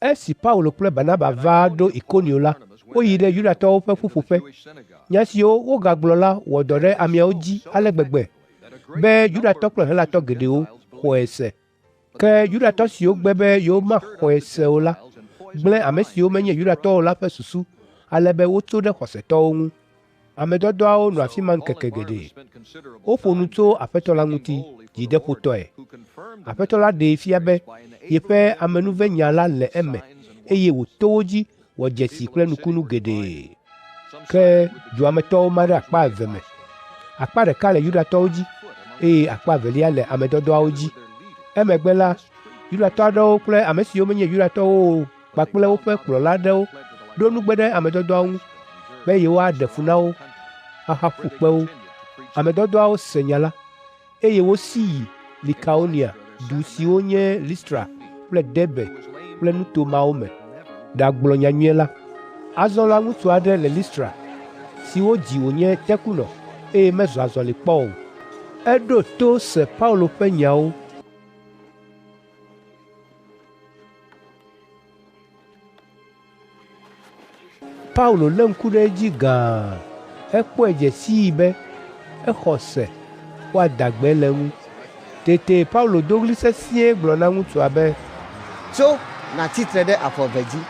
Esi Paulo kple Barnaba va ɖo Ikonio la, woyi ɖe Yudatɔwo ƒe ƒuƒoƒe. Nya siwo wogagblɔ la wɔ dɔ ɖe ameawo dzi ale gbegbe be Yudatɔ kple Helatɔ geɖewo xɔe se. Ke Yudatɔ siwo gbe be yewomaxɔe se o la gblẽ ame siwo menye Yudatɔwo la ƒe susu ale be wotso ɖe xɔsetɔwo ŋu. Ame dɔdɔawo nɔ afi ma ŋkeke geɖe. Woƒo nu tso Aƒetɔ la ŋuti dzideƒotɔe. Aƒetɔ la ɖee fia be yeƒe amenuvenya la le eme eye wòto wo dzi wɔ dzesi kple nukunu geɖe. Ke duametɔwo ma ɖe akpa eve me. Akpa ɖeka le Yudatɔwo dzi eye akpa evelia le ame dɔdɔawo dzi. Emegbe la, Yudatɔ aɖewo kple ame siwo menye Yudatɔwo kpakple woƒe kplɔla aɖewo ɖo nugbe ɖe ame dɔdɔawo ŋu be yewoaɖe fu na wo, ahaƒu kpe wo. Ame dɔdɔawo se nya la eye wosi yi Likaonia, du siwo nye Listra kple Derbe kple nuto mawo me ɖagblɔ nyanyuie la. Azɔ la ŋutsu aɖe le Listra siwo dzi wònye tekunɔ eye mezɔ azɔli kpɔ o. Eɖo to se Paulo ƒe nyawo. Paulo lé ŋku ɖe edzi gãa. Ekpɔe dze sii be exɔ se woada gbe le ŋu. Tete Paulo do ɣli sesĩe gblɔ na ŋutsua be, tso nàtsi tre ɖe afɔ eve dzi.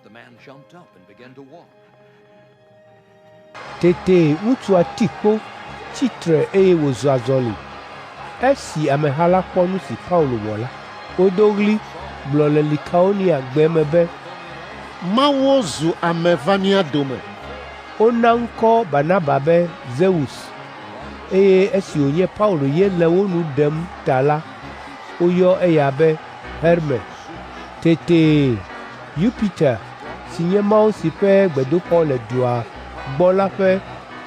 The man jumped up and began to walk. Tete ŋutsua ti kpo, tsitre eye wòzɔ azɔli. Esi ameha la kpɔ nu si Paulo wɔ la, wodo ɣli gblɔ le Likaonia gbe me be, Mawo zu ame vania dome. wona ŋkɔ Barnaba be Zeus eye esi wònye Paulo ye le wo nu ɖem ta la, woyɔ eya be Herme. Tete Jupiter si nye Mawu si ƒe gbedoxɔ le dua gbɔ la ƒe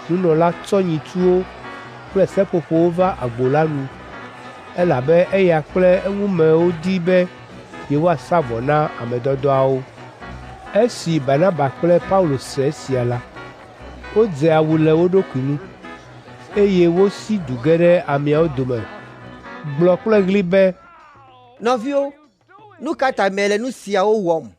nunɔla tsɔ nyitsuwo kple seƒoƒowo va agbo la nu, elabe eya kple eŋumewo di be yewoasa vɔ na ame dɔdɔawo. Esi Barnaba kple Paulo se esia la, wodze awu le wo ɖokui nu eye wosi du ge ɖe ameawo dome gblɔ kple ɣli be, Nɔviwo, nu ka ta mele nu siawo wɔm?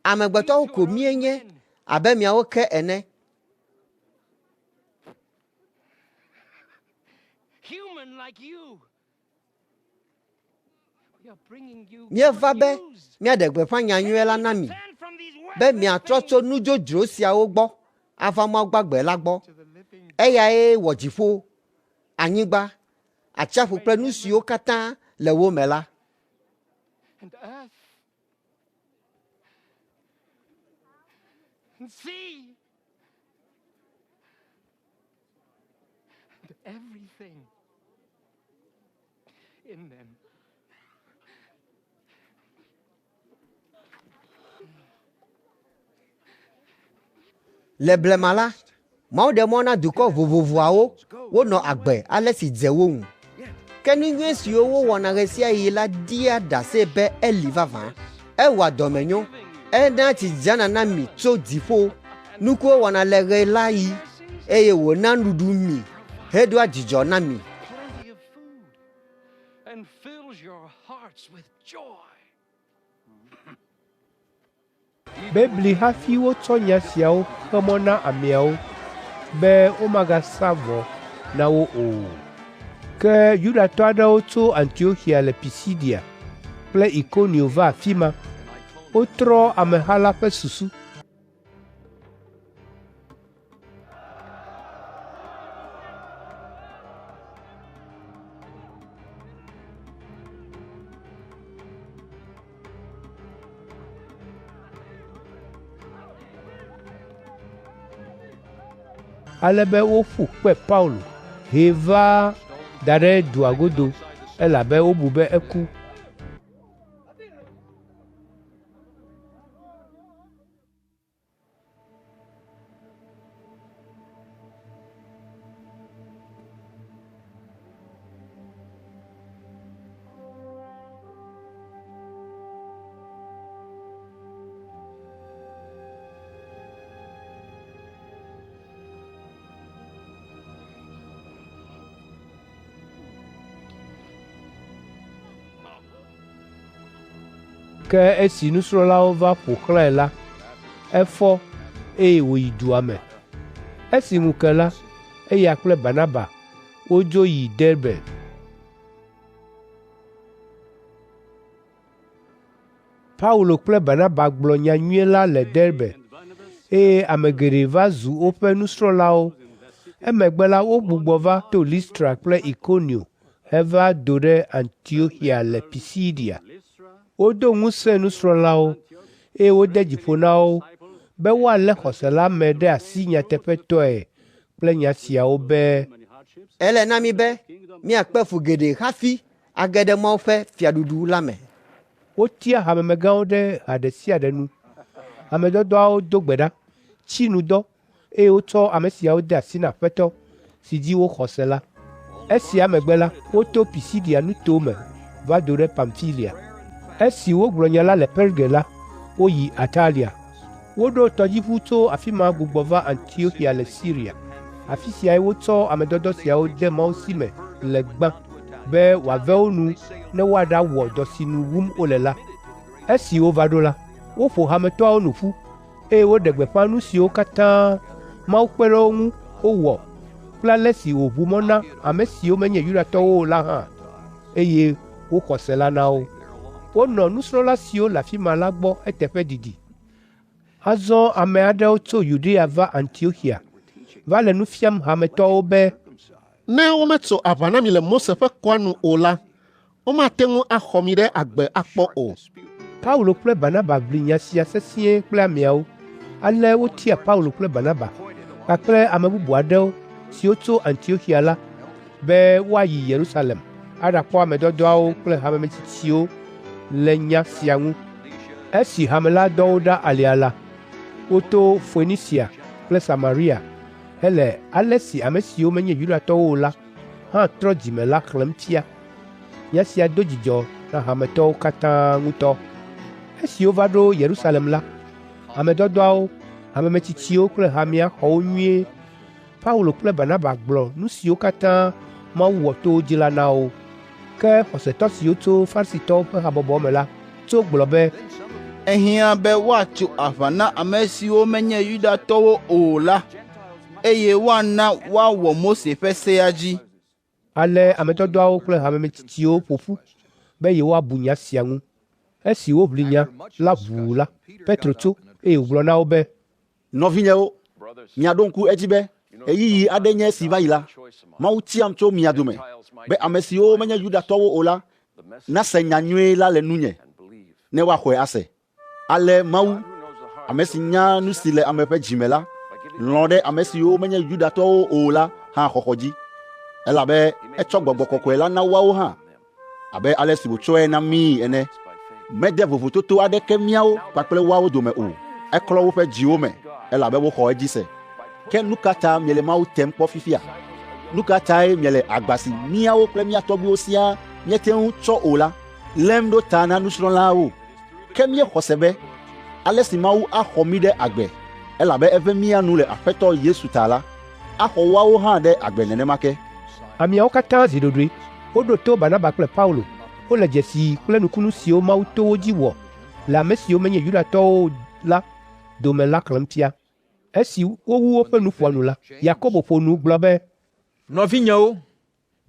Amegbetɔwo ko míenye abe miawo ke ene. Míeva be míaɖe gbeƒã nyanyuie la na mi, be miatrɔ tso nu dzodzro siawo gbɔ ava Mawu gbagbe la gbɔ. Eyae wɔ dziƒo, anyigba, atsiaƒu kple nu siwo katã le wo me la. See everything in them. Le blema la, Mawu ɖe mɔ na dukɔ vovovoawo wonɔ agbe ale si dze wo ŋu. Ke nu nyuie siwo wowɔna ɣe sia ɣi la dia ɖase be eli vavã. Ewɔa dɔmenyo, ena tsidzana na mi tso dziƒo. Nukuwo wɔna le ɣe la ɣi eye wòna nuɖuɖu mi heɖoa dzidzɔ na mi. Bebli hafi wotsɔ nya siawo xe mɔ na ameawo be womagasa vɔ na wo o. Ke Yudatɔ aɖewo tso Antiochia le Pisidia kple Ikonio va afi ma. Wotrɔ ameha la ƒe susu ale be woƒu kpe Paulo heva da ɖe dua godo elabe wobu be eku. Ke esi nusrɔ̃lawo va ƒo xlãe la, efɔ eye wòyi dua me. Esi ŋu ke la, eya kple Barnaba wodzo yi Derbe. Paulo kple Barnaba gblɔ nya nyuie la le Derbe, eye ame geɖe va zu woƒe nusrɔ̃lawo. Emegbe la, wogbugbɔ va to Listra kple Ikonio heva do ɖe Antiochia le Pisidia. Wodo ŋusẽ nusrɔ̃lawo eye wode dziƒo na wo be woalé xɔse la me ɖe asi nyateƒetɔe kple nya siawo be Ele na mi be miakpe fu geɖe hafi age ɖe Mawu ƒe fiaɖuɖu la me. wotia hamemegãwo ɖe ha ɖe sia ɖe nu. Amedɔdɔawo do gbe ɖa, tsi nu dɔ, eye wotsɔ ame siawo de asi na Aƒetɔ si dzi woxɔ se la. Esia megbe la, woto Pisidia nuto me va do ɖe Pamfilia. Esi wogblɔ nya la le Perge la, woyi Atalia. Woɖo tɔdziʋu tso afi ma gbugbɔ va Antiochia le Siria. Afi siae wotsɔ amedɔdɔ siawo de Mawu si me le gbã be wòave wo nu ne woaɖawɔ dɔ si nu wum wole la. Esi wova ɖo la, woƒo hametɔawo nu ƒu, eye woɖe gbeƒã nu siwo katã Mawu kpe ɖe wo ŋu wowɔ kple ale si wòʋu mɔ na ame siwo menye Yudatɔwo o la hã, eye woxɔ se la na wo. Wonɔ nusrɔ̃la siwo le afi ma la gbɔ eteƒe didi. Azɔ ame aɖewo tso Yudea va Antiochia va le nu fiam hametɔwo be Ne wometso aʋa na mi le Mose ƒe kɔa nu o la, womate ŋu axɔ mi ɖe agbe akpɔ o. Paulo kple Barnaba ʋli nya sia sesĩe kple ameawo. Ale wotia Paulo kple Barnaba kpakple ame bubu aɖewo siwo tso Antiochia la be woayi Yerusalem aɖakpɔ amedɔdɔawo kple hamemetsitsiwo le nya sia ŋu. Esi hame la dɔ wo ɖa alia la, woto Phoenicia kple Samaria hele ale si ame siwo menye Yudatɔwo o la hã trɔ dzime la xlẽm fia. Nya sia do dzidzɔ na hametɔwo katã ŋutɔ. Esi wova ɖo Yerusalem la, amedɔdɔawo, hamemetsitsiwo kple hamea xɔ wo nyuie. Paulo kple Barnaba gblɔ nu siwo katã Mawu wɔ to wo dzi la na wo. Ke xɔsetɔ siwo tso Farisitɔwo ƒe habɔbɔ me la tso gblɔ be Ehiã be woatso aʋa na ame siwo menye Yudatɔwo o la, eye woana woawɔ Mose ƒe sea dzi. ale amedɔdɔawo kple hamemetsitsiwo ƒo ƒu be yewoabu nya sia ŋu. Esi woʋli nya la ʋuu la, Petro tso eye wògblɔ na wo be Nɔvinyewo, miaɖo ŋku edzi be ɣeyiɣi aɖe nye si va yi la, Mawu tiam tso mia dome be ame siwo menye Yudatɔwo o la nase nya nyuie la le nunye ne woaxɔe ase. Ale Mawu, ame si nya nu si le ame ƒe dzime la, lɔ̃ ɖe ame siwo menye Yudatɔwo o la hã xɔxɔ dzi, elabe etsɔ Gbɔgbɔ Kɔkɔe la na woawo hã, abe ale si wòtsɔe na mí ene. Mede vovototo aɖeke míawo kpakple woawo dome o. Eklɔ woƒe dziwo me, elabe woxɔ edzi se. Ke nu ka ta miele Mawu tem kpɔ fifia? Nu ka tae miele agba si míawo kple mía tɔgbuiwo siaa míete ŋu tsɔ o la lém ɖo ta na nusrɔ̃lawo? Ke míexɔ se be ale si Mawu axɔ mí ɖe agbe, elabe eve mía nu le Aƒetɔ Yesu ta la, axɔ woawo hã ɖe agbe nenema ke. ameawo katã zi ɖoɖoe. Woɖo to Barnaba kple Paulo. Wole dzesi kple nukunu siwo Mawu to wo dzi wɔ le ame siwo menye Yudatɔwo la dome la xlẽm fia. Esi wowu woƒe nuƒoanu la, Yakobo ƒo nu gblɔ be Nɔvinyewo,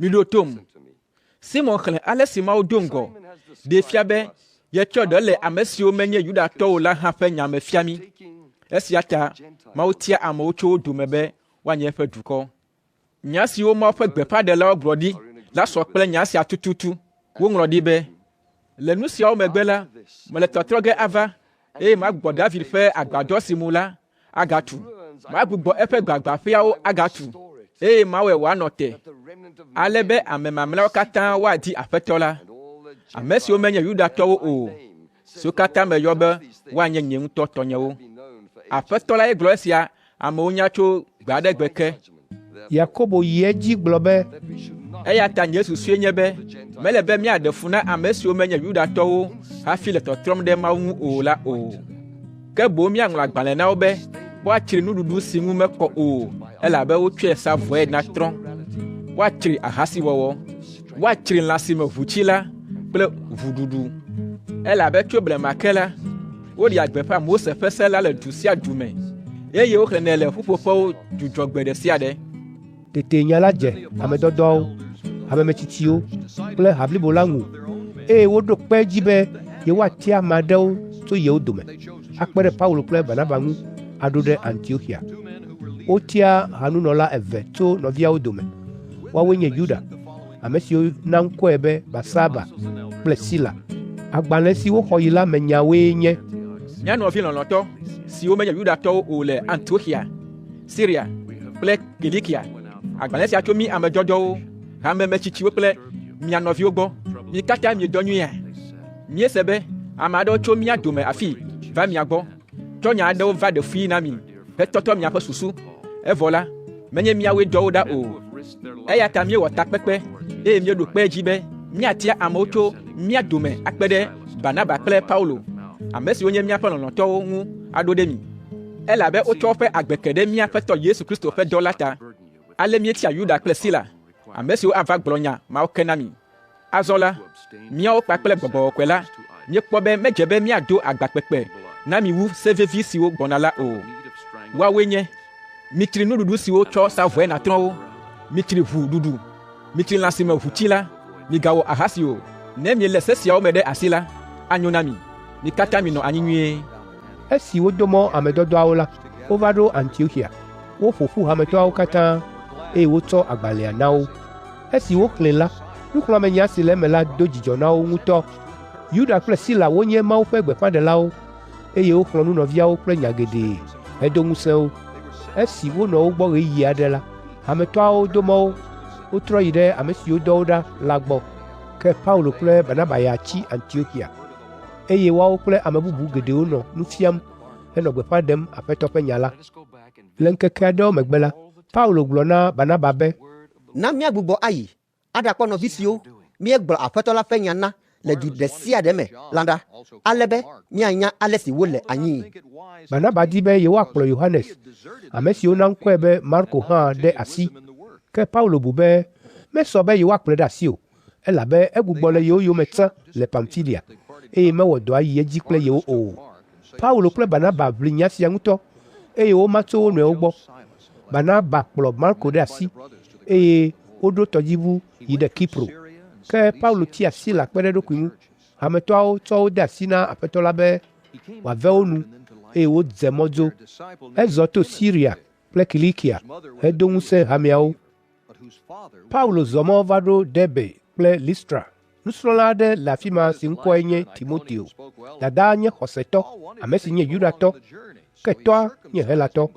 miɖo tom. Simon xlẽ ale si Mawu do ŋgɔ ɖe fia be yetsɔ ɖe le ame siwo menye Yudatɔwo la hã ƒe nya me fia mí. Esia ta Mawu tia amewo tso wo dome be woanye eƒe dukɔ. Nya siwo Mawu ƒe gbeƒãɖelawo gblɔ ɖi la sɔ kple nya sia tututu. Woŋlɔ ɖi be le nu siawo megbe la, mele tɔtrɔ ge ava, eye magbɔ David ƒe agbadɔ si mu la agatu. magbugbɔ eƒe gbagbãƒeawo agatu, eye Mawu wòanɔ te, ale be ame mamlɛawo katã woadi Aƒetɔ la, ame siwo menye Yudatɔwo o, siwo katã meyɔ be woanye nye ŋutɔ tɔnyewo. Aƒetɔ la ye gblɔ esia, amewo nya tso gbe aɖe gbe ke. Yakobo yi edzi gblɔ be, Eya ta nye susue nye be mele be míaɖe fu na ame siwo menye Yudatɔwo hafi le tɔtrɔm ɖe Mawu ŋu o la o. Ke boŋ míaŋlɔ agbalẽ na wo be woatsri nuɖuɖu si ŋu mekɔ o, elabe wotsɔe sa vɔe na trɔ̃. Woatsri ahasiwɔwɔ, woatsri lã si me ʋutsi la kple ʋuɖuɖu. Elabe tso blema ke la, woɖi agbeƒã Mose ƒe se la le du sia du me, eye woxlẽnɛ le ƒuƒoƒewo dzudzɔgbe ɖe sia ɖe. tete nya la dze amedɔdɔwo, amemetsitsiwo kple ha blibo la ŋu, eye woɖo kpe edzi be yewoatia ame aɖewo tso yewo dome, akpe ɖe Paulo kple Barnaba ŋu aɖo ɖe Antioxia. Wotia hanunɔla eve tso nɔviawo dome, woawoe nye Yuda, ame siwo na ŋkɔe be Barsaba kple Sila. Agbalẽ si woxɔ yi la me nyawoe nye: Mía nɔvi lɔlɔ̃tɔ siwo menye Yudatɔwo o le Antioxia, Siria kple Kilikia. Agbalẽ sia tso mí ame dzɔdzɔwo, hamemetsitsiwo kple mia nɔviwo gbɔ. Mi katã miedɔ nyuia. Míese be ame aɖewo tso mía dome afi va mia gbɔ, tsɔ nya aɖewo va ɖe fui na mi hetɔtɔ miaƒe susu. Evɔ la, menye míawoe dɔ wo ɖa o. Eya ta míewɔ takpekpe, eye míeɖo kpe edzi be míatia amewo tso mía dome akpe ɖe Barnaba kple Paulo, ame siwo nye míaƒe lɔlɔ̃tɔwo ŋu aɖo ɖe mi. Elabe wotsɔ woƒe agbe ke ɖe míaƒe Tɔ Yesu Kristo ƒe dɔ la ta. Ale míetia Yuda kple Sila, ame siwo ava gblɔ nya mawo ke na mi. Azɔ la, míawo kpakple Gbɔgbɔ Kɔkɔe la, míekpɔ be medze be míado agbakpekpe na mi wu se vevi siwo gbɔna la o. Woawoe nye: mitri nuɖuɖu siwo tsɔ sa vɔe na trɔ̃wo, mitri ʋuɖuɖu, mitri lã si me ʋutsi la, migawɔ ahasi o. Ne miele se siawo me ɖe asi la, anyo na mi. Mi katã minɔ anyi nyuie. Esi wodo mɔ amedɔdɔawo la, wova ɖo Antioxia. Woƒo ƒu hametɔawo katã, eye wotsɔ agbalẽa na wo. Esi woxlẽ la, nuxlɔ̃amenya si le eme la do dzidzɔ na wo ŋutɔ. Yuda kple Sila wonye Mawu ƒe gbeƒãɖelawo, eye woxlɔ̃ nunɔviawo kple nya geɖe hedo ŋusẽ wo. Esi wonɔ wo gbɔ ɣeyiɣi aɖe la, hametɔawo do mɔ wo. Wotrɔ yi ɖe ame siwo dɔ wo ɖa la gbɔ. Ke Paulo kple Barnaba ya tsi Antioxia, eye woawo kple ame bubu geɖewo nɔ nu fiam henɔ gbeƒã ɖem Aƒetɔ ƒe nya la. Le ŋkeke aɖewo megbe la, Paulo gblɔ na Barnaba be, Na míagbugbɔ ayi aɖakpɔ nɔvi siwo míegblɔ Aƒetɔ la ƒe nya na le du ɖe sia ɖe me la ɖa, ale be míanya ale si wole anyi. Barnaba di be yewoakplɔ Yohanes, ame siwo na ŋkɔe be Marko hã ɖe asi. Ke Paulo bu be mesɔ be yewoakplɔe ɖe asi o, elabe egbugbɔ le yewo yome tsã le Pamfilia, eye mewɔ dɔ ayi edzi kple yewo o. Paulo kple Barnaba ʋli nya sia ŋutɔ, eye woma tso wo nɔewo gbɔ. Barnaba kplɔ Marko ɖe asi, eye woɖo tɔdziʋu yi ɖe Kipro. Ke Paulo tia Sila kpe ɖe eɖokui ŋu. Hametɔawo tsɔ wo de asi na Aƒetɔ la be wòave wo nu, eye wodze mɔ dzo. Ezɔ to Siria kple Kilikia hedo ŋusẽ hameawo. Paulo zɔ mɔ va ɖo Derbe kple Listra. Nusrɔ̃la aɖe le afi ma si ŋkɔe nye Timoteo. Dadaa nye xɔsetɔ, ame si nye Yudatɔ, ke tɔa nye Helatɔ.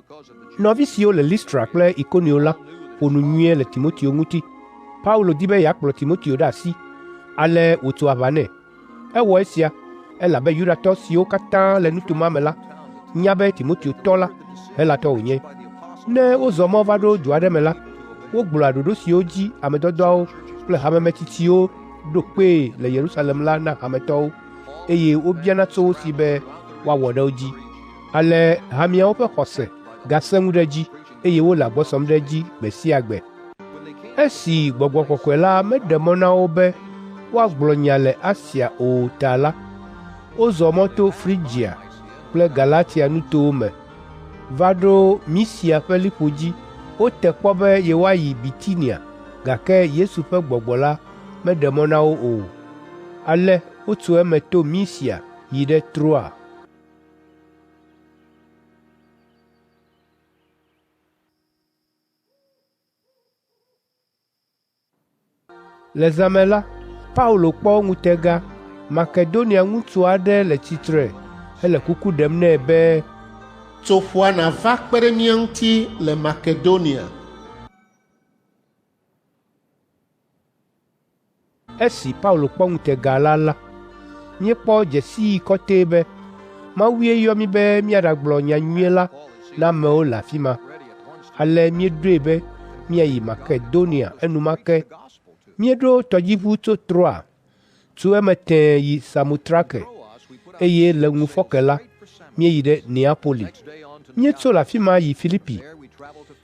Nɔvi siwo le Listra kple Ikonio la ƒo nu nyuie le Timoteo ŋuti. Paulo di be yeakplɔ Timoteo ɖe asi, ale wòtso aʋa nɛ. Ewɔ esia, elabe Yudatɔ siwo katã le nutoma me la nya be Timoteo tɔ la Helatɔ wònye. Ne wozɔ mɔ va ɖo du aɖe me la, wogblɔa ɖoɖo siwo dzi amedɔdɔawo kple hamemetsitsiwo ɖo kpee le Yerusalem la na hametɔwo, eye wobiana tso wo si be woawɔ ɖe wo dzi. Ale hameawo ƒe xɔse gasẽ ŋu ɖe dzi, eye wole agbɔsɔm ɖe dzi gbe sia gbe. Esi Gbɔgbɔ Kɔkɔe la meɖe mɔ na wo be woagblɔ nya le Asia o ta la, wozɔ mɔ to Frigia kple Galatia nutowo me va ɖo Misia ƒe liƒo dzi. Wote kpɔ be yewoayi Bitinia, gake Yesu ƒe gbɔgbɔ la meɖe mɔ na wo o. Ale wotso eme to Misia yi ɖe Troa. Le zã me la, Paulo kpɔ ŋutega. Makedonia ŋutsu aɖe le tsitre hele kuku ɖem nɛ be tso ƒoa nava kpe ɖe mía ŋuti le Makedonia. Esi Paulo kpɔ ŋutega la, míekpɔ dzesi kɔtɛe be Mawue yɔ mí be míaɖagblɔ nya nyuie la na amewo le afi ma. Ale míeɖoe be míayi Makedonia enumake. Míeɖo tɔdziʋu tso Troa, tso eme tẽe yi Samotrake, eye le ŋufɔke la, míeyi ɖe Neapoli. Míetso le afi ma yi Filipi.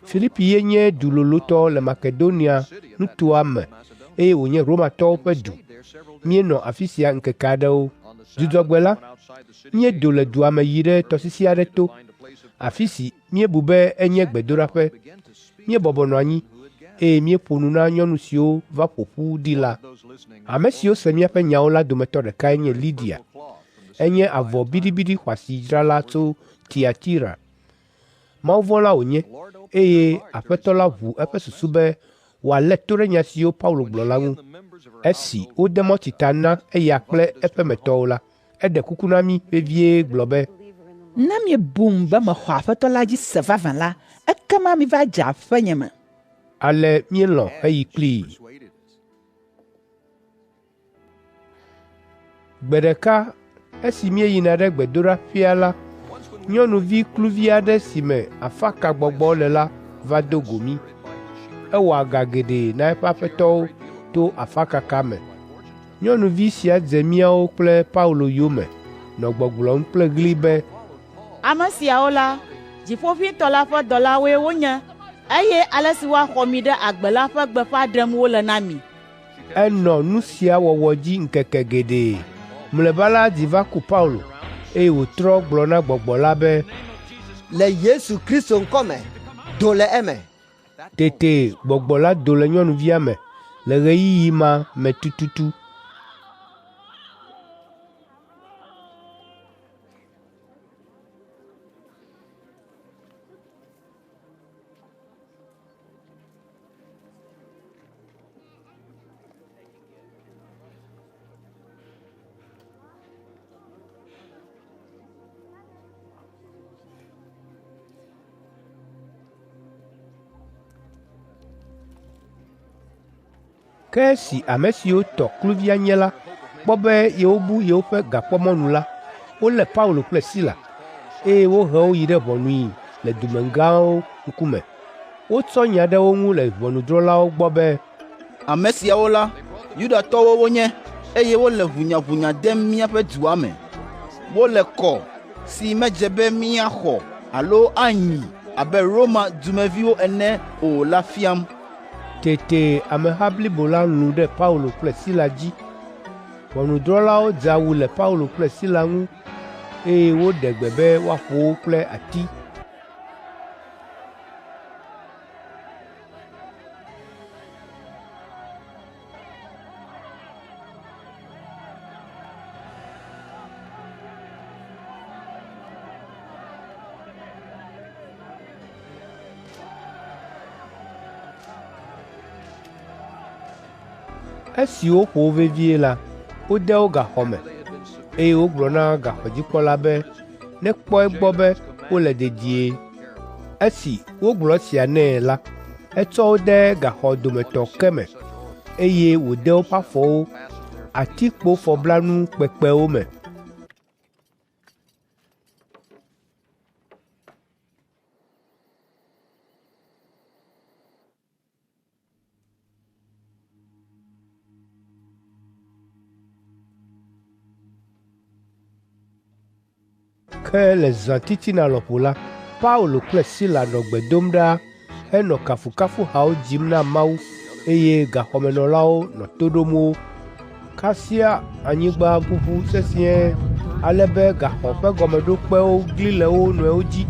Filipi ye nye du lolotɔ le Makedonia nutoa me, eye wònye Romatɔwo ƒe du. Míenɔ afi sia ŋkeke aɖewo. Dzudzɔgbe la, míedo le dua me yi ɖe tɔsisi aɖe to, afi si míebu be enye gbedoɖaƒe. Míebɔbɔ nɔ anyi, eye míeƒo nu na nyɔnu siwo va ƒo ƒu ɖi la. Ame siwo se míaƒe nyawo la dometɔ ɖekae nye Lidia. Enye avɔ biɖibiɖi xɔasidzrala tso Tiatira. Mawuvɔ̃la wònye, eye Aƒetɔ la ʋu eƒe susu be wòalé to ɖe nya siwo Paulo gblɔ la ŋu. Esi wode mɔ tsita na eya kple eƒe metɔwo la, eɖe kuku na mí vevie gblɔ be, ne miebum be mexɔ Aƒetɔ la dzi se vavã la, ekema miva dze aƒenye me. Ale míelɔ̃ heyi kplii. Gbe ɖeka, esi míeyina ɖe gbedoɖaƒea la, nyɔnuvi kluvi aɖe si me afakagbɔgbɔ le la va do go mí. Ewɔ aga geɖe na eƒe aƒetɔwo to afakaka me. Nyɔnuvi sia dze míawo kple Paulo yome, nɔ gbɔgblɔm kple ɣli be, ame siawo la, Dziƒoʋĩtɔ la ƒe dɔlawoe wonye, eye ale si woaxɔ mi ɖe agbe la ƒe gbeƒã ɖem wole na mi. Enɔ nu sia wɔwɔ dzi ŋkeke geɖe. Mlɔeba la dzi va ku Paulo, eye wòtrɔ gblɔ na gbɔgbɔ la be, le Yesu Kristo ŋkɔ me, do le eme. Tete gbɔgbɔ la do le nyɔnuvia me le ɣeyiɣi ma me tututu. Ke esi ame siwo tɔ kluvia nye la kpɔ be yewobu yewoƒe gakpɔmɔnu la, wolé Paulo kple Sila, eye wohe wo yi ɖe ʋɔnui le dumegãwo ŋkume. Wotsɔ nya ɖe wo ŋu le ʋɔnudrɔ̃lawo gbɔ be, ame siawo la, Yudatɔwo wonye, eye wole ʋunyaʋunya dem míaƒe dua me. Wole kɔ si medze be míaxɔ alo anyi abe Roma dumeviwo ene o la fiam. Tete ameha blibo la lũ ɖe Paulo kple Sila dzi. Ʋɔnudrɔ̃lawo dze awu le Paulo kple Sila ŋu, eye woɖe gbe be woaƒo wo kple ati. Esi woƒo wo vevie la, wode wo gaxɔ me, eye wogblɔ na gaxɔdzikpɔla be nekpɔ egbɔ be wole dedie. Esi wogblɔ sia nɛ la, etsɔ wo de gaxɔ dometɔ ke me, eye wòde woƒe afɔwo atikpo fɔblanu kpekpewo me. Ke le zãtitina lɔƒo la, Paulo kple Sila nɔ gbe dom ɖa henɔ kafukafuhawo dzim na Mawu, eye gaxɔmenɔlawo nɔ to ɖom wo. Kasia anyigba ʋuʋu sesĩe, ale be gaxɔ ƒe gɔmeɖokpewo gli le wo nɔewo dzi.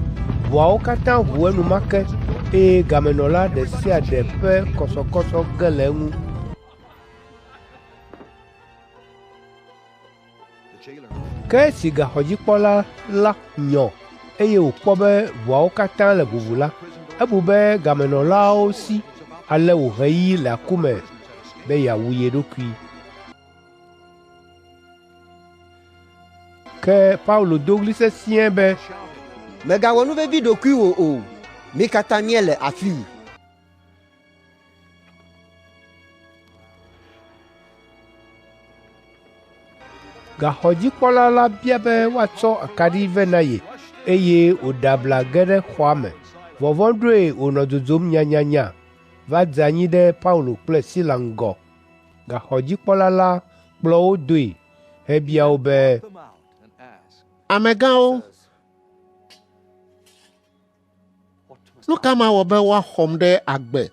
Ʋuawo katã ʋu enumake, eye gamenɔla ɖe sia ɖe ƒe kɔsɔkɔsɔ ge le eŋu. Ke esi gaxɔdzikpɔla la nyɔ, eye wòkpɔ be ʋuawo katã le ʋuʋu la, ebu be gamenɔlawo si, ale wòhe yi le aku me be yeawu ye ɖokui. Ke Paulo do ɣli sesĩe be, Mègawɔ nu vevi ɖokui wò o. Mi katã miele afii. Gaxɔdzikpɔla la bia be woatsɔ akaɖi ve na ye eye wòɖe abla ge ɖe xɔa me. Vɔvɔ̃ ɖoe wònɔ dzodzom nyanyanya va dze anyi ɖe Paulo kple Sila ŋgɔ. Gaxɔdzikpɔla la kplɔ wo doe hebia wo be, Amegãwo, nu ka ma wɔ be woaxɔm ɖe agbe?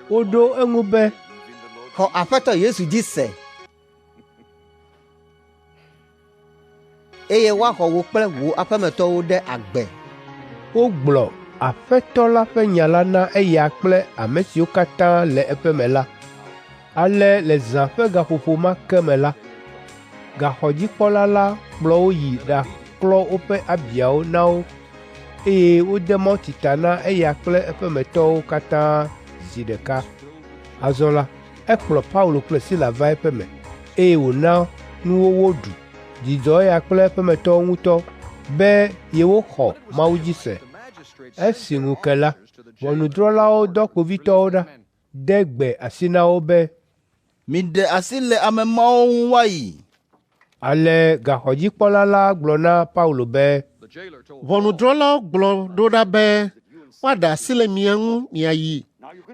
woɖo eŋu be, Xɔ Aƒetɔ Yesu dzi se. Eye woaxɔ wò kple wò aƒemetɔwo ɖe agbe. wogblɔ Aƒetɔ la ƒe nya la na eya kple ame siwo katã le eƒe me la. Ale le zã ƒe gaƒoƒo ma ke me la, gaxɔdzikpɔla la kplɔ wo yi ɖaklɔ woƒe abiawo na wo eye wode mɔ tita na eya kple eƒe metɔwo katã zi ɖeka. Azɔ la, ekplɔ Paulo kple Sila va eƒe me eye wòna nuwo woɖu. Dzidzɔ eya kple eƒe metɔwo ŋutɔ be yewoxɔ Mawu dzi se. Esi ŋu ke la, ʋɔnudrɔ̃lawo dɔ kpovitɔwo ɖa de gbe asi na wo be, Miɖe asi le ame mawo ŋu woayi. ale gaxɔdzikpɔla la gblɔ na Paulo be, Ʋɔnudrɔ̃lawo gblɔ ɖo ɖa be woaɖe asi le mia ŋu miayi,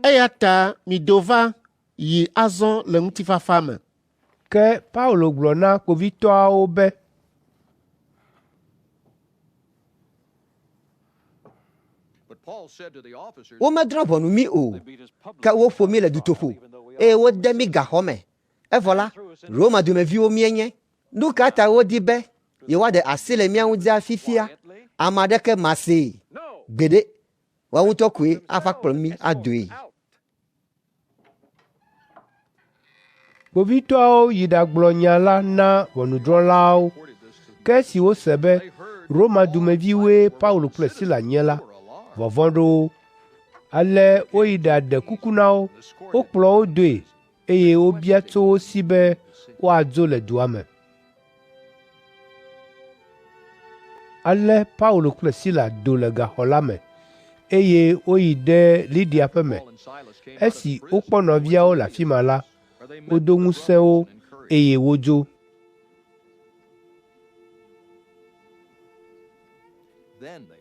eya ta mido va yi azɔ le ŋutifafa me. ke Paulo gblɔ na kpovitɔawo be, Womedrɔ̃ ʋɔnu mi o, ke woƒo mi le dutoƒo eye wode mi gaxɔ me. Evɔ la, Roma dumeviwo míenye. Nu ka ta wodi be yewoaɖe asi le mía ŋu dzia fifia? Ame aɖeke masee. Gbeɖe, woawo ŋutɔ koe ava kplɔ mi adoe. kpovitɔawo yi ɖagblɔ nya la na ʋɔnudrɔ̃lawo. Ke esi wose be Roma dumeviwoe Paulo kple Sila nye la, vɔvɔ̃ ɖo wo. Ale woyi ɖaɖe kuku na wo. Wokplɔ wo doe eye wobia tso wo si be woadzo le dua me. Ale Paulo kple Sila do le gaxɔ la me eye woyi ɖe Lidia ƒe me. Esi wokpɔ nɔviawo le afi ma la, wodo ŋusẽ wo eye wodzo. Then they